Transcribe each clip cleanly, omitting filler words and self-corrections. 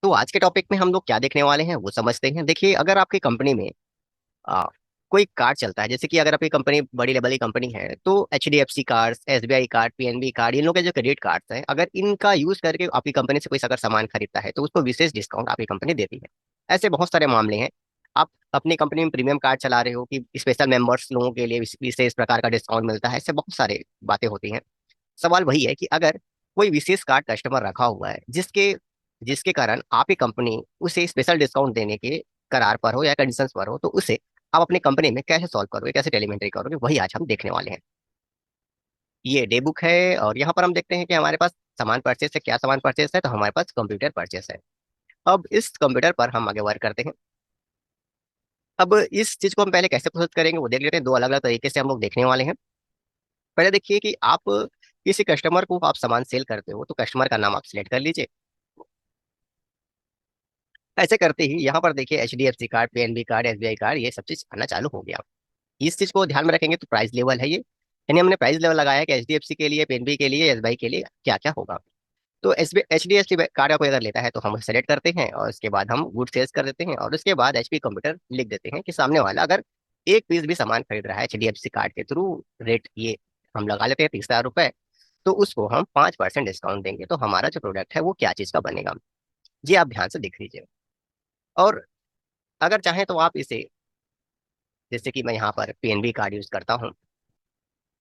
तो आज के टॉपिक में हम लोग क्या देखने वाले हैं वो समझते हैं। देखिए, अगर आपकी कंपनी में आ, कोई कार्ड चलता है, जैसे कि अगर आपकी कंपनी बड़ी लेवल की कंपनी है, तो HDFC card, SBI card, PNB card, इन लोगों के जो क्रेडिट कार्ड्स हैं, अगर इनका यूज करके आपकी कंपनी से कोई अगर सामान खरीदता है तो उसको विशेष डिस्काउंट आपकी कंपनी देती है। ऐसे बहुत सारे मामले हैं। आप अपनी कंपनी में प्रीमियम कार्ड चला रहे हो कि स्पेशल मेंबर्स लोगों के लिए विशेष प्रकार का डिस्काउंट मिलता है। ऐसे बहुत सारे बातें होती हैं। सवाल वही है कि अगर कोई विशेष कार्ड कस्टमर रखा हुआ है जिसके जिसके कारण आपकी कंपनी उसे स्पेशल डिस्काउंट देने के करार पर हो या कंडीशंस पर हो, तो उसे आप अपनी कंपनी में कैसे सॉल्व करोगे, कैसे टेलीमेंट्री करोगे, वही आज हम देखने वाले हैं। ये डे बुक है और यहाँ पर हम देखते हैं कि हमारे पास सामान परचेस है। क्या सामान परचेस है? तो हमारे पास कंप्यूटर परचेस है। अब इस कंप्यूटर पर हम आगे वर्क करते हैं। अब इस चीज को हम पहले कैसे प्रोसेस करेंगे वो देख लेते हैं। दो अलग अलग तरीके से हम लोग देखने वाले हैं। पहले देखिए कि आप किसी कस्टमर को आप सामान सेल करते हो, तो कस्टमर का नाम आप सिलेक्ट कर लीजिए। ऐसे करते ही यहाँ पर देखिए HDFC card, PNB card, SBI card, ये सब चीज आना चालू हो गया। इस चीज को ध्यान में रखेंगे तो प्राइस लेवल है ये, यानी हमने प्राइस लेवल लगाया है कि HDFC के लिए, PNB के लिए, SBI के लिए क्या क्या होगा। तो HDFC कार्ड का कोई अगर लेता है तो हम सेलेक्ट करते हैं और उसके बाद हम गुड सेल्स कर देते हैं और उसके बाद HP कंप्यूटर लिख देते हैं कि सामने वाला अगर एक पीस भी सामान खरीद रहा है HDFC कार्ड के थ्रू, रेट ये हम लगा लेते हैं 30,000 रुपए, तो उसको हम 5% डिस्काउंट देंगे। तो हमारा जो प्रोडक्ट है वो क्या चीज का बनेगा, ये आप ध्यान से देख लीजिए। और अगर चाहें तो आप इसे, जैसे कि मैं यहाँ पर PNB कार्ड यूज करता हूँ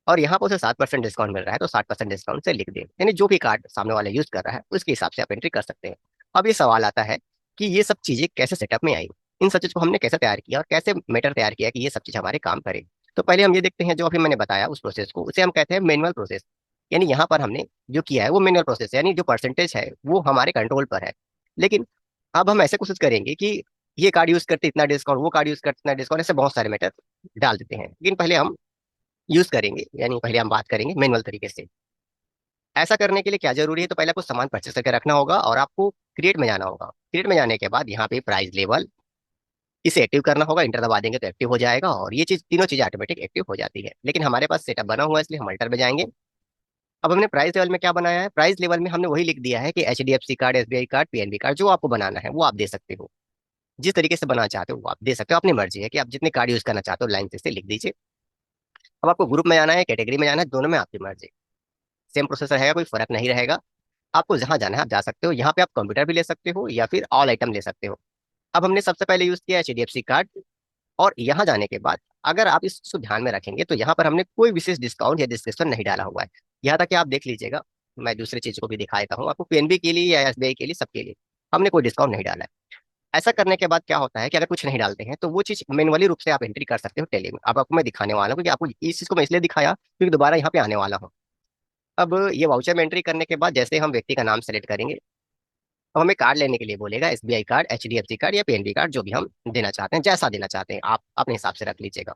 और यहाँ पर उसे 7% डिस्काउंट मिल रहा है, तो 60% डिस्काउंट से लिख दें, यानी जो भी कार्ड सामने वाला यूज कर रहा है उसके हिसाब से आप एंट्री कर सकते हैं। अब ये सवाल आता है कि ये सब चीजें कैसे सेटअप में आई, इन सब चीज को हमने कैसे तैयार किया और कैसे मैटर तैयार किया कि ये सब चीज हमारे काम करे। तो पहले हम ये देखते हैं, जो अभी मैंने बताया उस प्रोसेस को, उसे हम कहते हैं मैनुअल प्रोसेस। यानी यहाँ पर हमने जो किया है वो मैनुअल प्रोसेस है, यानी जो परसेंटेज है वो हमारे कंट्रोल पर है। लेकिन अब हम ऐसे कोशिश करेंगे कि ये कार्ड यूज करते इतना डिस्काउंट, वो कार्ड यूज करते इतना डिस्काउंट, ऐसे बहुत सारे मैटर डाल देते हैं। लेकिन पहले हम यूज करेंगे, यानी पहले हम बात करेंगे मैनुअल तरीके से। ऐसा करने के लिए क्या जरूरी है? तो पहले आपको सामान परचेस करके रखना होगा और आपको क्रिएट में जाना होगा। क्रिएट में जाने के बाद यहाँ पे प्राइस लेवल, इसे एक्टिव करना होगा। इंटर दबा देंगे तो एक्टिव हो जाएगा और ये चीज, तीनों चीजें ऑटोमेटिक एक्टिव हो जाती है। लेकिन हमारे पास सेटअप बना हुआ है इसलिए हम अल्टर में जाएंगे। अब हमने प्राइस लेवल में क्या बनाया है? प्राइस लेवल में हमने वही लिख दिया है कि HDFC card, SBI card, PNB card, जो आपको बनाना है वो आप दे सकते हो। जिस तरीके से बनाना चाहते हो वो आप दे सकते हो, अपनी मर्जी है कि आप जितने कार्ड यूज करना चाहते हो लाइन से लिख दीजिए। अब आपको ग्रुप में जाना है, कैटेगरी में जाना है, दोनों में आपकी मर्जी। सेम प्रोसेसर रहेगा, कोई फर्क नहीं रहेगा। आपको जहां जाना है आप जा सकते हो। यहाँ पे आप कंप्यूटर भी ले सकते हो या फिर ऑल आइटम ले सकते हो। अब हमने सबसे पहले यूज किया HDFC कार्ड, और यहाँ जाने के बाद अगर आप इसको ध्यान में रखेंगे तो यहाँ पर हमने कोई विशेष डिस्काउंट या डिस्क्रिप्शन नहीं डाला हुआ है। यहाँ तक कि आप देख लीजिएगा, मैं दूसरी चीज को भी दिखा देता हूँ आपको। PNB के लिए या SBI के लिए, सबके लिए हमने कोई डिस्काउंट नहीं डाला है। ऐसा करने के बाद क्या होता है कि अगर कुछ नहीं डालते हैं तो वो चीज मैनुअली रूप से आप एंट्री कर सकते हो टेली में। अब आपको मैं दिखाने वाला हूँ, क्योंकि आपको इस चीज को मैं इसलिए दिखाया क्योंकि दोबारा यहाँ पे आने वाला हूँ। अब ये वाउचर में एंट्री करने के बाद जैसे हम व्यक्ति का नाम सेलेक्ट करेंगे, अब हमें कार्ड लेने के लिए बोलेगा। SBI कार्ड, HDFC कार्ड या PNB कार्ड, जो भी हम देना चाहते हैं, जैसा देना चाहते हैं आप अपने हिसाब से रख लीजिएगा।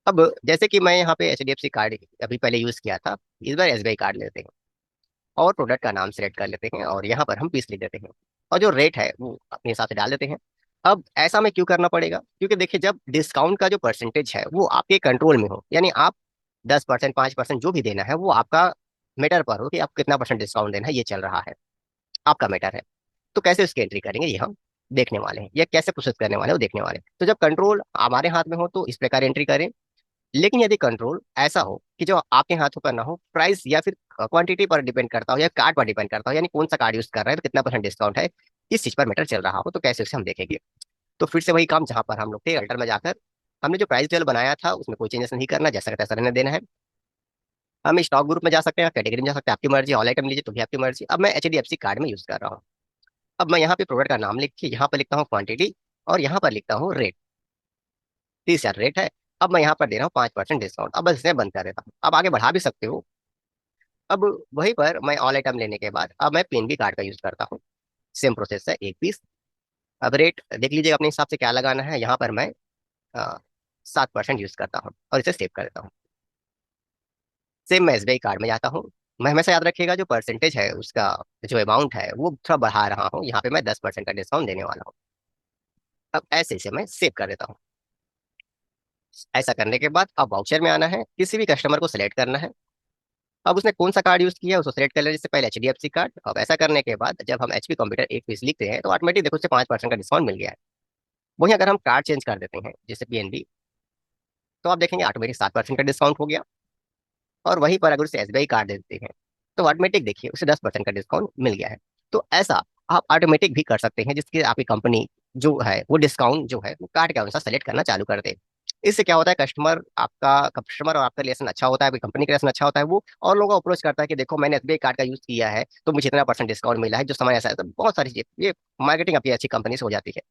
अब जैसे कि मैं यहाँ पे HDFC कार्ड अभी पहले यूज किया था, इस बार SBI कार्ड लेते हैं और प्रोडक्ट का नाम सेलेक्ट कर लेते हैं और यहाँ पर हम पीस लिख देते हैं और जो रेट है वो अपने हिसाब से डाल देते हैं। अब ऐसा में क्यों करना पड़ेगा? क्योंकि देखिए, जब डिस्काउंट का जो परसेंटेज है वो आपके कंट्रोल में हो, यानी आप 10%, 5% जो भी देना है वो आपका मैटर पर हो कि आप कितना परसेंट डिस्काउंट देना है, ये चल रहा है, आपका मैटर है। तो कैसे उसकी एंट्री करेंगे ये हम देखने वाले हैं, या कैसे प्रोसेस करने वाले हैं वो देखने वाले हैं। तो जब कंट्रोल हमारे हाथ में हो तो इस प्रकार एंट्री करें। लेकिन यदि कंट्रोल ऐसा हो कि जो आपके हाथों का ना हो, प्राइस या फिर क्वांटिटी पर डिपेंड करता हो या कार्ड पर डिपेंड करता हो, यानी कौन सा कार्ड यूज कर रहे हैं तो कितना परसेंट डिस्काउंट है, इस चीज पर मैटर चल रहा हो, तो कैसे उसे हम देखेंगे। तो फिर से वही काम जहां पर हम लोग थे, अल्टर में जाकर हमने जो प्राइस टेबल बनाया था उसमें कोई चेंजेस नहीं करना, जैसा का तैसा रहने देना है। हम स्टॉक ग्रुप में जा सकते हैं, कैटेगरी में जा सकते हैं, आपकी मर्जी। ऑल आइटम लीजिए तो भी आपकी मर्जी। अब मैं HDFC कार्ड में यूज कर रहा हूँ। अब मैं यहाँ पे प्रोडक्ट का नाम लिख के यहाँ पर लिखता हूँ क्वांटिटी और यहाँ पर लिखता हूँ रेट। 30,000 रेट है। अब मैं यहाँ पर दे रहा हूँ 5% डिस्काउंट। अब बस इसे बंद कर देता हूँ, अब आगे बढ़ा भी सकते हो। अब वहीं पर मैं ऑल आइटम लेने के बाद अब मैं PNB कार्ड का यूज करता हूँ। सेम प्रोसेस है, एक पीस। अब रेट देख लीजिएगा अपने हिसाब से क्या लगाना है। यहाँ पर मैं 7% यूज करता हूँ और इसे सेव कर देता हूँ। सेम मैं SBI कार्ड में जाता हूँ। मैं हमेशा याद रखिएगा, जो परसेंटेज है उसका, जो अमाउंट है वो थोड़ा बढ़ा रहा हूँ। यहाँ पे मैं 10% का डिस्काउंट देने वाला हूँ। अब ऐसे से मैं सेव कर देता हूँ। ऐसा करने के बाद अब वाउचर में आना है, किसी भी कस्टमर को सिलेक्ट करना है अब उसने कौन सा कार्ड यूज किया उसको सेलेक्ट कर लेना, जैसे पहले HDFC कार्ड। अब ऐसा करने के बाद जब हम HP कंप्यूटर 1 पीस लिखते हैं तो ऑटोमेटिक देखो उससे 5% का डिस्काउंट मिल गया है। वहीं अगर हम कार्ड चेंज कर देते हैं जैसे PNB, तो आप देखेंगे ऑटोमेटिक 7% का डिस्काउंट हो गया। और वहीं पर अगर उसे SBI कार्ड दे देते हैं तो ऑटोमेटिक देखिए उसे 10% का डिस्काउंट मिल गया है। तो ऐसा आप ऑटोमेटिक भी कर सकते हैं, जिसकी आपकी कंपनी जो है वो डिस्काउंट जो है वो कार्ड के अनुसार सेलेक्ट करना चालू कर दे। इससे क्या होता है, कस्टमर और आपका रिलेशन अच्छा होता है, आपकी कंपनी का रिलेशन अच्छा होता है, वो और लोगों को अप्रोच करता है कि देखो मैंने SBI कार्ड का यूज किया है तो मुझे इतना % डिस्काउंट मिला है, जो समय ऐसा है। तो बहुत सारी चीजें ये मार्केटिंग अपनी अच्छी कंपनी से हो जाती है।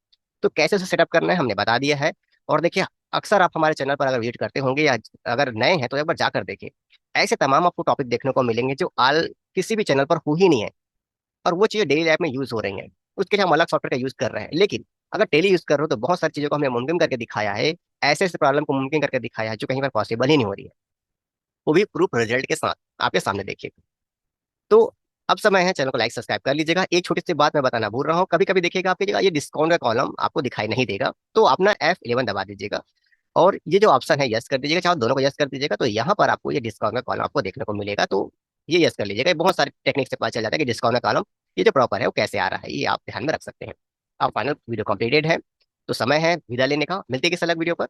तो कैसे उसे सेटअप करना है हमने बता दिया है। और देखिए, अक्सर आप हमारे चैनल पर अगर विजिट करते होंगे या अगर नए हैं तो एक बार जाकर देखिए। ऐसे तमाम आपको टॉपिक देखने को मिलेंगे जो आल किसी भी चैनल पर हो ही नहीं है, और वो चीजें डेली लाइफ में यूज हो रही हैं। उसके लिए हम अलग सॉफ्टवेयर का यूज कर रहे हैं, लेकिन अगर डेली यूज कर रहे हो तो बहुत सारी चीजों को हमने मुमकिन करके दिखाया है। ऐसे ऐसे प्रॉब्लम को मुमकिन करके दिखाया है जो कहीं पर पॉसिबल ही नहीं हो रही है, वो भी प्रूफ रिजल्ट के साथ आपके सामने देखिए। तो अब समय है, चैनल को लाइक सब्सक्राइब कर लीजिएगा। एक छोटी सी बात मैं बताना भूल रहा हूँ, कभी कभी देखिएगा आपकी जगह ये डिस्काउंट का कॉलम आपको दिखाई नहीं देगा, तो अपना F11 दबा दीजिएगा और ये जो ऑप्शन है यस कर दीजिएगा, चाहे दोनों को यस कर दीजिएगा, तो यहाँ पर आपको ये डिस्काउंट का कॉलम आपको देखने को मिलेगा। तो ये यस कर लीजिएगा। ये बहुत सारे टेक्निक से पता चल जाता है कि डिस्काउंट का कॉलम ये जो प्रॉपर है वो कैसे आ रहा है, ये आप ध्यान में रख सकते हैं। अब फाइनल वीडियो कंप्लीटेड है, तो समय है विदा लेने का। मिलते हैं किसी अलग वीडियो पर।